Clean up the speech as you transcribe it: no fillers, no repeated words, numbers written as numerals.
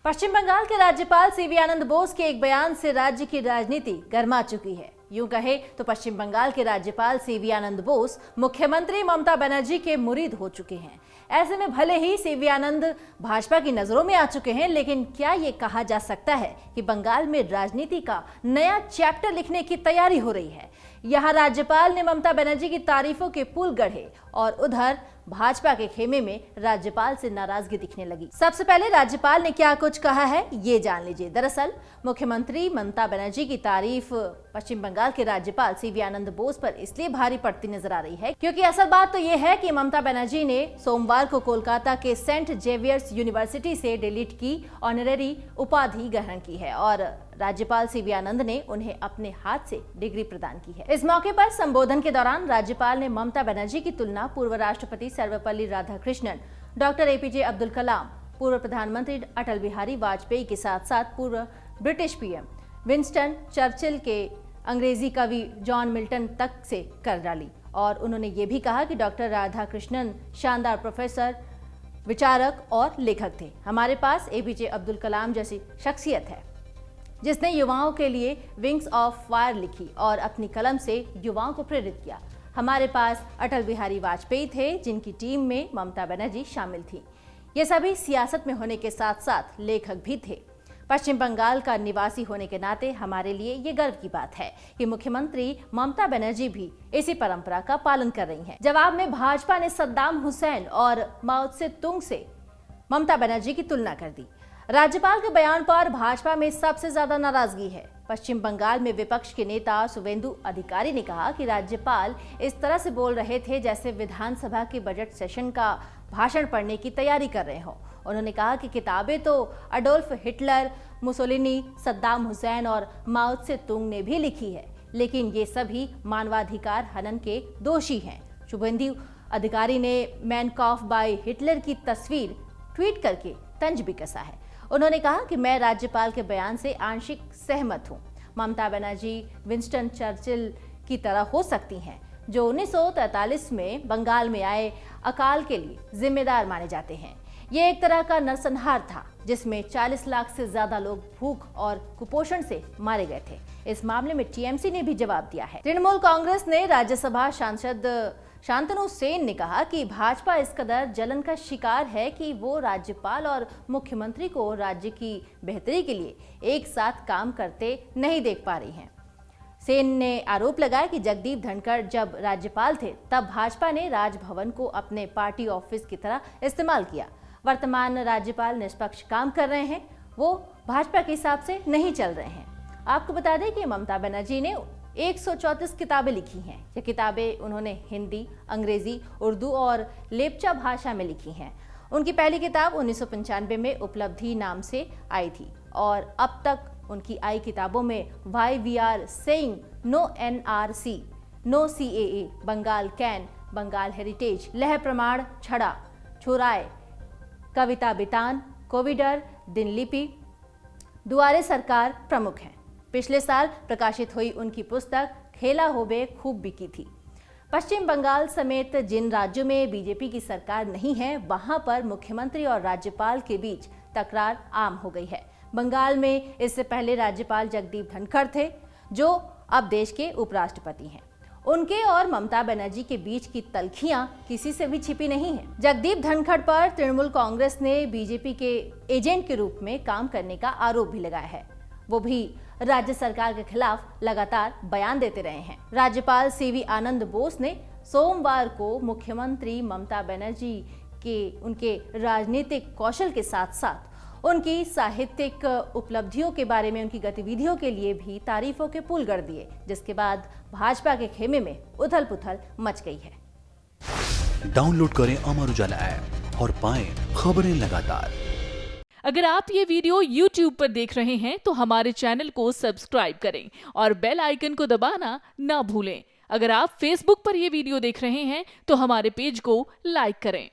पश्चिम बंगाल के राज्यपाल सीवी आनंद बोस के एक बयान से राज्य की राजनीति गर्मा चुकी है। यूं कहे तो पश्चिम बंगाल के राज्यपाल सीवी आनंद बोस मुख्यमंत्री ममता बनर्जी के मुरीद हो चुके हैं। ऐसे में भले ही सीवी आनंद भाजपा की नजरों में आ चुके हैं, लेकिन क्या ये कहा जा सकता है कि बंगाल में राजनीति का नया चैप्टर लिखने की तैयारी हो रही है? यहाँ राज्यपाल ने ममता बनर्जी की तारीफों के पुल गढ़े और उधर भाजपा के खेमे में राज्यपाल से नाराजगी दिखने लगी। सबसे पहले राज्यपाल ने क्या कुछ कहा है ये जान लीजिए। दरअसल मुख्यमंत्री ममता बनर्जी की तारीफ पश्चिम बंगाल के राज्यपाल सीवी आनंद बोस पर इसलिए भारी पड़ती नजर आ रही है क्योंकि असल बात तो ये है कि ममता बनर्जी ने सोमवार को कोलकाता के सेंट जेवियर्स यूनिवर्सिटी से डिलीट की ऑनरेरी उपाधि ग्रहण की है और राज्यपाल सीवी आनंद ने उन्हें अपने हाथ से डिग्री प्रदान की है। इस मौके पर संबोधन के दौरान राज्यपाल ने ममता बनर्जी की तुलना पूर्व राष्ट्रपति सर्वपल्ली राधाकृष्णन, डॉक्टर एपीजे अब्दुल कलाम, पूर्व प्रधानमंत्री अटल बिहारी वाजपेयी के साथ साथ पूर्व ब्रिटिश पीएम विंस्टन चर्चिल के अंग्रेजी कवि जॉन मिल्टन तक से कर डाली और उन्होंने ये भी कहा कि डॉक्टर राधाकृष्णन शानदार प्रोफेसर, विचारक और लेखक थे। हमारे पास एपीजे अब्दुल कलाम जैसी शख्सियत है जिसने युवाओं के लिए विंग्स ऑफ फायर लिखी और अपनी कलम से युवाओं को प्रेरित किया। हमारे पास अटल बिहारी वाजपेयी थे जिनकी टीम में ममता बनर्जी शामिल थी। ये सभी सियासत में होने के साथ साथ लेखक भी थे। पश्चिम बंगाल का निवासी होने के नाते हमारे लिए ये गर्व की बात है कि मुख्यमंत्री ममता बनर्जी भी इसी परंपरा का पालन कर रही हैं। जवाब में भाजपा ने सद्दाम हुसैन और माओ त्से तुंग से ममता बनर्जी की तुलना कर दी। राज्यपाल के बयान पर भाजपा में सबसे ज्यादा नाराजगी है। पश्चिम बंगाल में विपक्ष के नेता शुवेंदु अधिकारी ने कहा कि राज्यपाल इस तरह से बोल रहे थे जैसे विधानसभा के बजट सेशन का भाषण पढ़ने की तैयारी कर रहे हो। उन्होंने कहा कि किताबें तो Adolf Hitler, Mussolini, Saddam Hussain और माओ त्से तुंग ने भी लिखी है, लेकिन ये सभी मानवाधिकार हनन के दोषी हैं। शुवेंदु अधिकारी ने मैनकॉफ बाय हिटलर की तस्वीर ट्वीट करके तंज भी कसा है। उन्होंने कहा कि मैं राज्यपाल के बयान से आंशिक सहमत हूं। ममता बनर्जी विंस्टन चर्चिल की तरह हो सकती हैं, जो 1943 में बंगाल में आए अकाल के लिए जिम्मेदार माने जाते हैं। ये एक तरह का नरसंहार था जिसमें 40 लाख से ज्यादा लोग भूख और कुपोषण से मारे गए थे। इस मामले में टीएमसी ने भी जवाब दिया है। तृणमूल कांग्रेस ने राज्यसभा सांसद शांतनु सेन ने कहा कि भाजपा इस कदर जलन का शिकार है कि वो राज्यपाल और मुख्यमंत्री को राज्य की बेहतरी के लिए एक साथ काम करते नहीं देख पा रही हैं। सेन ने आरोप लगाया कि जगदीप धनखड़ जब राज्यपाल थे तब भाजपा ने राजभवन को अपने पार्टी ऑफिस की तरह इस्तेमाल किया। वर्तमान राज्यपाल निष्पक्ष काम कर रहे हैं, वो भाजपा के हिसाब से नहीं चल रहे हैं। आपको बता दें कि ममता बनर्जी ने 134 किताबें लिखी हैं। ये किताबें उन्होंने हिंदी, अंग्रेजी, उर्दू और लेप्चा भाषा में लिखी हैं। उनकी पहली किताब 1995 में उपलब्धि नाम से आई थी और अब तक उनकी आई किताबों में why we are saying no NRC, no CAA, Bengal can, Bengal heritage, लह प्रमाण, छड़ा, छुराए, कविता बितान, कोविडर, दिनलिपि, दुआरे सरकार प्रमुख हैं। पिछले साल प्रकाशित हुई उनकी पुस्तक खेला होबे खूब बिकी थी। पश्चिम बंगाल समेत जिन राज्यों में बीजेपी की सरकार नहीं है, वहां पर मुख्यमंत्री और राज्यपाल के बीच तकरार आम हो गई है। बंगाल में इससे पहले राज्यपाल जगदीप धनखड़ थे, जो अब देश के उपराष्ट्रपति हैं। उनके और ममता बनर्जी के बीच की तल्खियां किसी से भी छिपी नहीं है। जगदीप धनखड़ पर तृणमूल कांग्रेस ने बीजेपी के एजेंट के रूप में काम करने का आरोप भी लगाया है। वो भी राज्य सरकार के खिलाफ लगातार बयान देते रहे हैं। राज्यपाल सीवी आनंद बोस ने सोमवार को मुख्यमंत्री ममता बनर्जी के उनके राजनीतिक कौशल के साथ साथ उनकी साहित्यिक उपलब्धियों के बारे में उनकी गतिविधियों के लिए भी तारीफों के पुल गढ़ दिए, जिसके बाद भाजपा के खेमे में उथल पुथल मच गई है। डाउनलोड करें अमर उजाला ऐप और पाएं खबरें लगातार। अगर आप ये वीडियो YouTube पर देख रहे हैं तो हमारे चैनल को सब्सक्राइब करें और बेल आइकन को दबाना ना भूलें। अगर आप Facebook पर ये वीडियो देख रहे हैं तो हमारे पेज को लाइक करें।